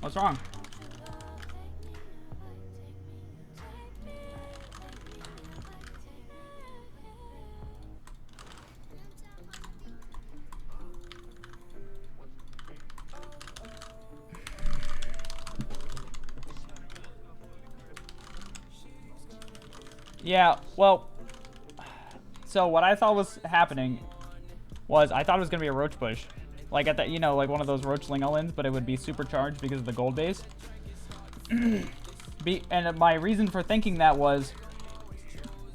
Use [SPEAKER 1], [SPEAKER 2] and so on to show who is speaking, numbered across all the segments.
[SPEAKER 1] What's wrong? Yeah, well, so what I thought was happening was I thought it was going to be a roach bush. Like at that, you know, like one of those roach Lingolins, but it would be supercharged because of the gold base. And my reason for thinking that was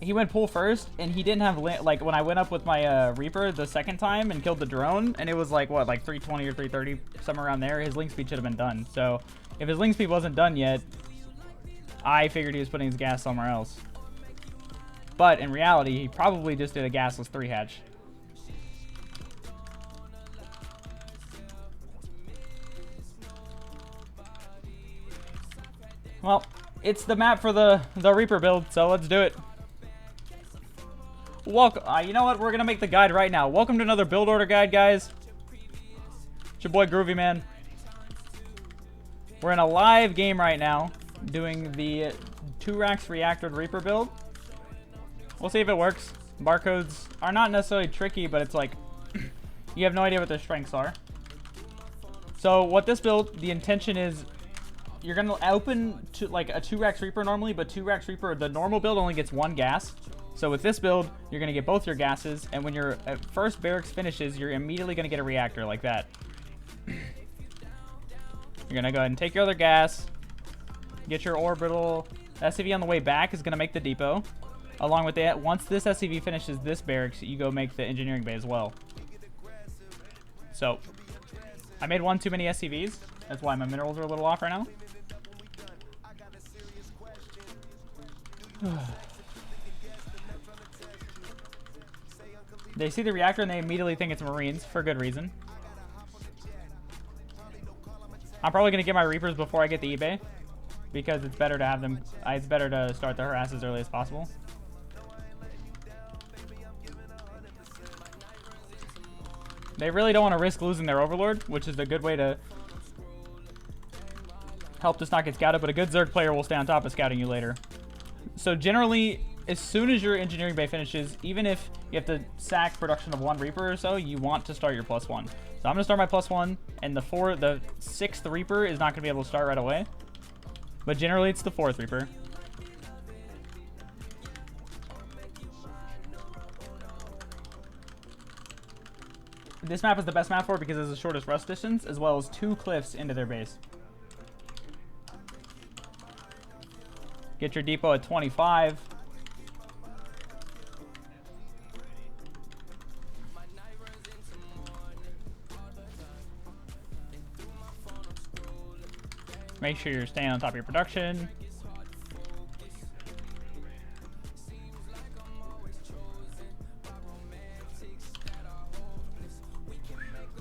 [SPEAKER 1] he went pull first, and he didn't have, like, when I went up with my Reaper the second time and killed the drone, and it was like, what, like 320 or 330, somewhere around there, his link speed should have been done. So if his link speed wasn't done yet, I figured he was putting his gas somewhere else. But in reality, he probably just did a gasless 3-hatch. Well, it's the map for the Reaper build, so let's do it. Welcome. You know what? We're going to make the guide right now. Welcome to another build order guide, guys. It's your boy Groovy Man. We're in a live game right now doing the 2 RAX REACTORED Reaper build. We'll see if it works. Barcodes are not necessarily tricky, but it's like you have no idea what their strengths are. So what this build, the intention is you're going to open to like a 2 RAX Reaper normally, but 2 RAX Reaper, the normal build only gets 1 gas. So with this build, you're going to get both your gases, and when your first barracks finishes, you're immediately going to get a reactor like that. You're going to go ahead and take your other gas, get your orbital. SCV on the way back is going to make the depot. Along with that, once this SCV finishes this barracks, you go make the engineering bay as well. So, I made one too many SCVs. That's why my minerals are a little off right now. They see the reactor and they immediately think it's Marines, for good reason. I'm probably going to get my Reapers before I get the eBay, because it's better to have them, it's better to start the harass as early as possible. They really don't want to risk losing their Overlord, which is a good way to help this not get scouted, but a good Zerg player will stay on top of scouting you later. So generally, as soon as your engineering bay finishes, even if you have to sack production of 1 Reaper or so, you want to start your +1. So I'm going to start my +1, and the 6th Reaper is not going to be able to start right away. But generally, it's the 4th Reaper. This map is the best map for it because it's the shortest rust distance, as well as 2 cliffs into their base. Get your depot at 25. Make sure you're staying on top of your production.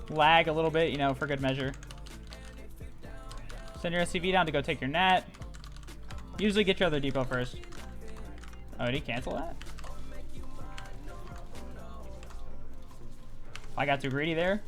[SPEAKER 1] Lag a little bit, you know, for good measure. Send your SCV down to go take your nat. Usually get your other depot first. Oh, did he cancel that? I got too greedy there.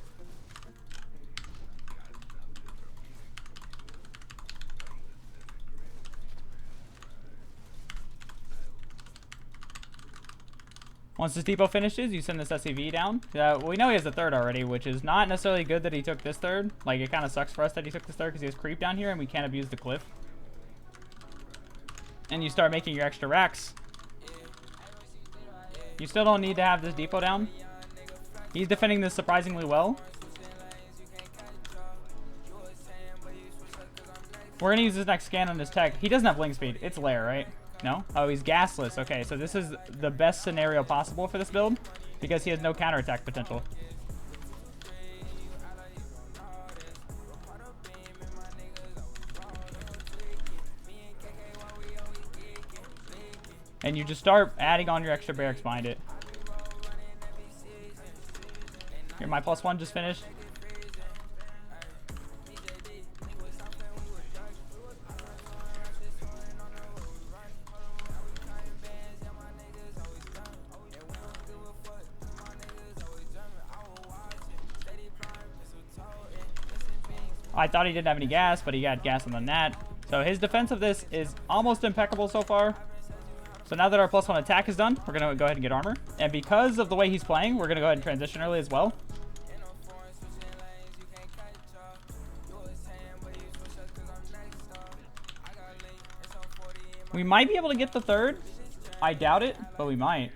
[SPEAKER 1] Once this depot finishes, you send this SCV down. We know he has a 3rd already, which is not necessarily good that he took this 3rd. Like, it kind of sucks for us that he took this 3rd because he has creep down here and we can't abuse the cliff. And you start making your extra racks. You still don't need to have this depot down. He's defending this surprisingly well. We're going to use this next scan on his tech. He doesn't have link speed. It's lair, right? No? Oh, he's gasless. Okay, so this is the best scenario possible for this build because he has no counterattack potential. And you just start adding on your extra barracks behind it. Here, my +1 just finished. I thought he didn't have any gas, but he got gas on the nat. So his defense of this is almost impeccable so far. So now that our +1 attack is done, we're going to go ahead and get armor. And because of the way he's playing, we're going to go ahead and transition early as well. We might be able to get the third. I doubt it, but we might.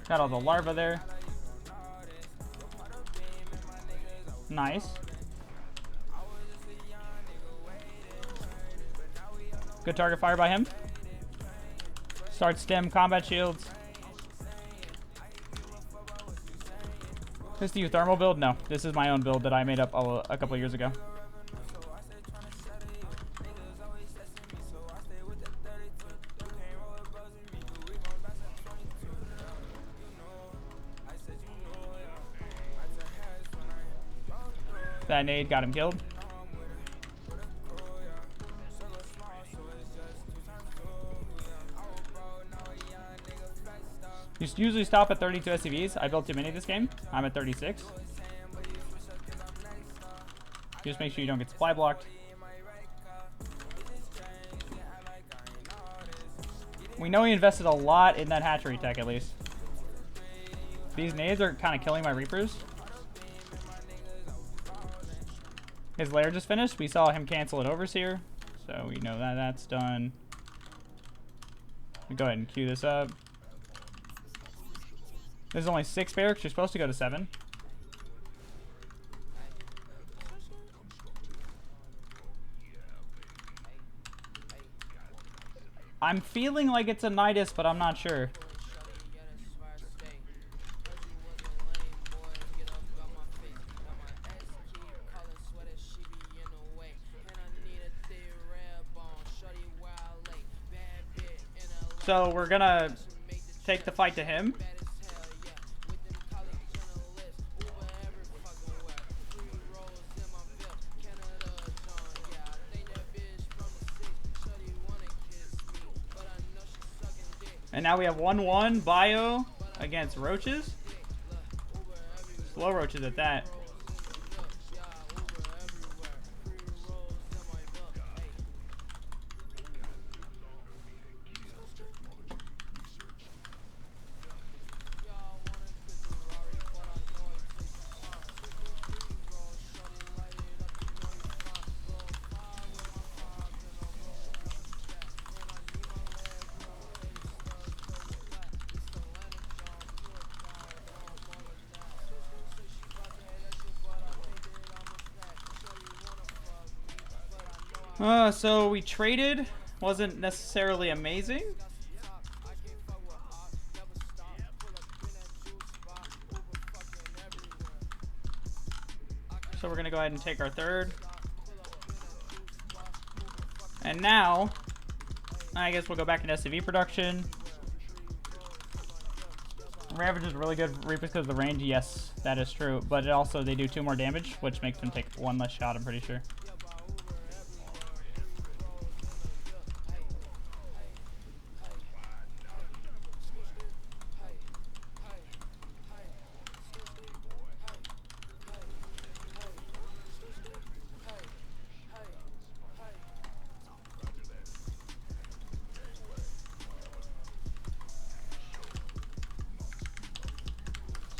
[SPEAKER 1] Got all the larvae there. Nice. Good target fire by him. Start stem combat shields. This the thermal build? No, this is my own build that I made up a couple years ago. That nade got him killed. You usually stop at 32 SCVs. I built too many this game. I'm at 36. Just make sure you don't get supply blocked. We know he invested a lot in that hatchery tech, at least. These nades are kind of killing my Reapers. His lair just finished. We saw him cancel it Overseer, so we know that that's done. We go ahead and queue this up. There's only 6 barracks. You're supposed to go to 7. I'm feeling like it's a Nidus, but I'm not sure. So we're gonna take the fight to him. And now we have 1-1 bio against roaches. Slow roaches at that. So we traded. Wasn't necessarily amazing. So we're gonna go ahead and take our third. And now, I guess we'll go back into SCV production. Ravage is really good Reapers because of the range. Yes, that is true. But it also, they do 2 more damage, which makes them take 1 less shot, I'm pretty sure.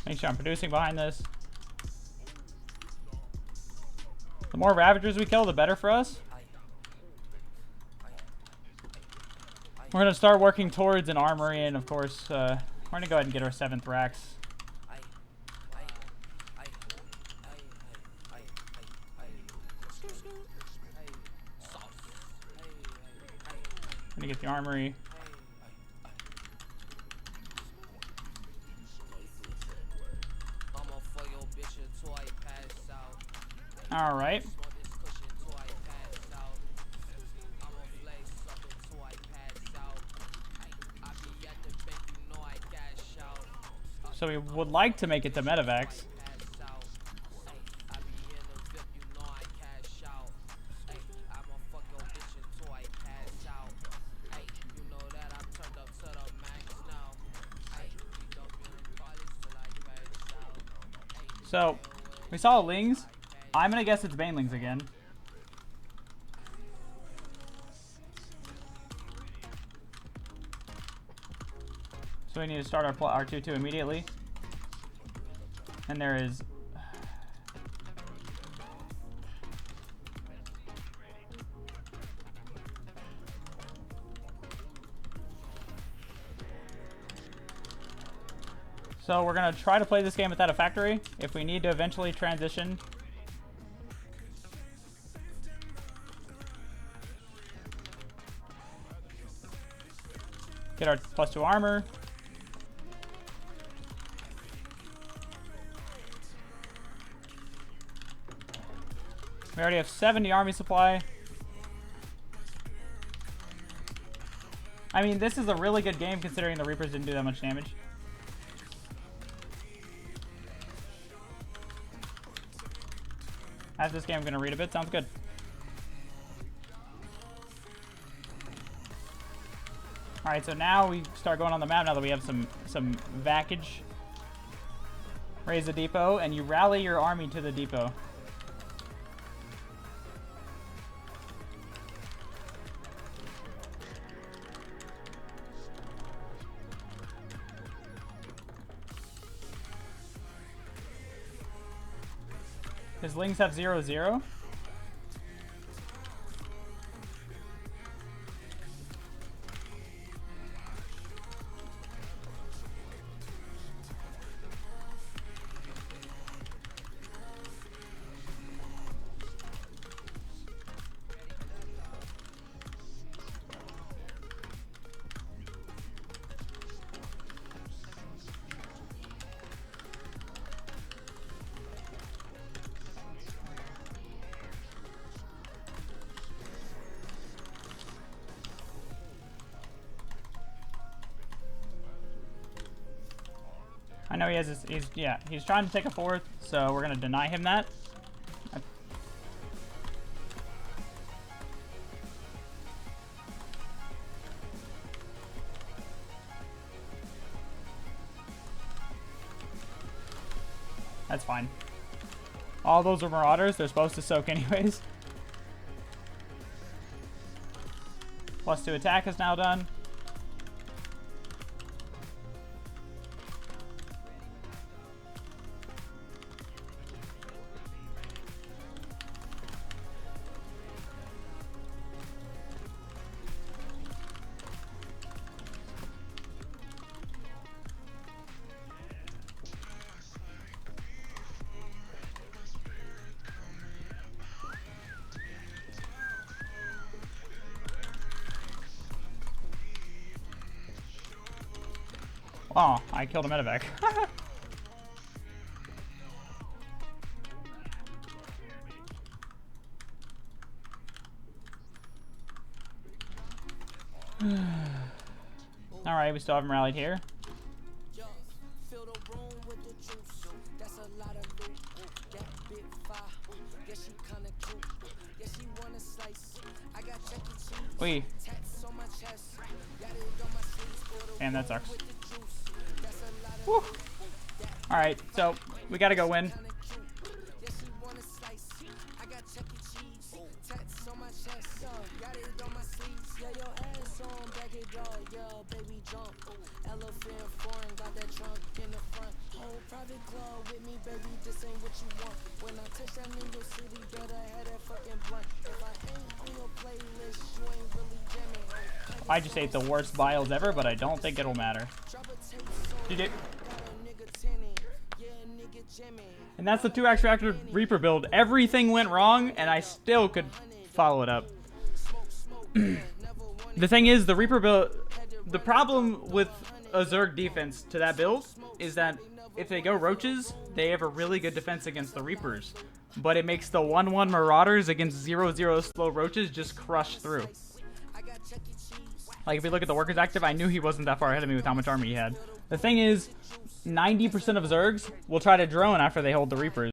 [SPEAKER 1] Make sure I'm producing behind this. The more Ravagers we kill, the better for us. We're going to start working towards an armory, and of course, we're going to go ahead and get our 7th RAX. Going to get the armory. All right. So we would like to make it to Medivacs. So, we saw Lings. I'm gonna guess it's Banelings again. So we need to start our 2-2 immediately. And there is... So we're going to try to play this game without a factory. If we need to eventually transition. Get our +2 armor. We already have 70 army supply. I mean, this is a really good game considering the Reapers didn't do that much damage. After this game, I'm going to read a bit. Sounds good. Alright, so now we start going on the map now that we have some vackage. Raise the depot, and you rally your army to the depot. His Lings have 0-0. I know he has this, he's trying to take a fourth, so we're going to deny him that. That's fine. All those are Marauders, they're supposed to soak anyways. +2 attack is now done. Oh, I killed a medevac. Alright, we still haven't rallied here. Wait. Damn, that sucks. Woo. Alright, so we gotta go win. I just ate the worst biles ever, but I don't think it'll matter. GG. And that's the 2x Reactor Reaper build. Everything went wrong, and I still could follow it up. The thing is, the Reaper build... The problem with a Zerg defense to that build is that if they go Roaches, they have a really good defense against the Reapers. But it makes the 1-1 Marauders against 0-0 slow Roaches just crush through. Like, if you look at the Workers active, I knew he wasn't that far ahead of me with how much army he had. The thing is, 90% of Zergs will try to drone after they hold the Reapers.